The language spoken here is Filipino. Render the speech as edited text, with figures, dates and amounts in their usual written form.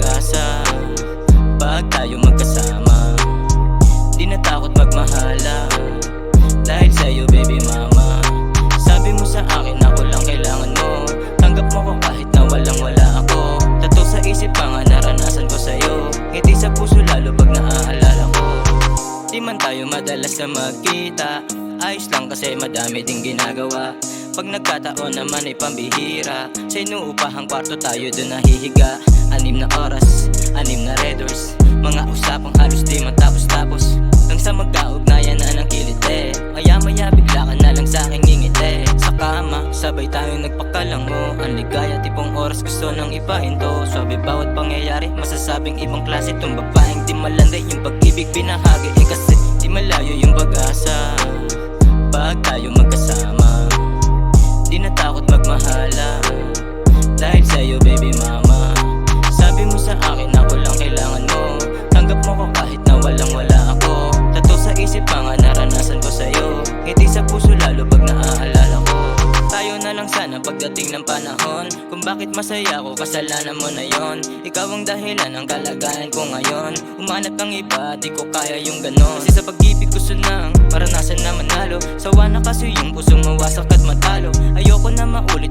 pag-asa pag tayo magkasama. Di na takot magmahala dahil sa'yo baby mama. Sabi mo sa akin ako lang kailangan mo, tanggap mo ko kahit na walang wala ako. Tato sa isip pa nga naranasan ko sa'yo, ngiti sa puso lalo pag naaalala ko. Di man tayo madalas na magkita, ayos lang kasi madami ding ginagawa. Pag nagkataon naman ay pambihira, sa inuupahang kwarto tayo dun nahihiga. 6 na oras, 6 na red doors, mga usapang halos di matapos-tapos. Hanggang sa magkaugnayan na ng kilite, maya-maya bigla ka na lang sa'king ngingiti. Sa kama, sabay tayong nagpakalang mo, ang ligaya tipong oras gusto nang ipahinto. Sabi bawat pangyayari, masasabing ibang klase. Itong babaeng di malanday, yung pag-ibig pinahagi. Kasi di malayo yung pag-asa pag tayo magkasama. Di na takot magmahala dahil sa'yo baby mama. Sabi mo sa akin ako lang kailangan mo, tanggap mo ko kahit na walang wala ako. Tato sa isip pa nga naranasan ko sa'yo, ngiti sa puso lalo pag naaalala ko. Tayo na lang sana pagdating ng panahon, kung bakit masaya ko kasalanan mo na yon. Ikaw ang dahilan ng kalagayan ko ngayon. Umanap ng iba, di ko kaya yung ganon. Kasi sa pag-ibig gusto nang maranasan na manalo. Sawa na kasi yung pusong mawasak at matalo. Ayoko na maulit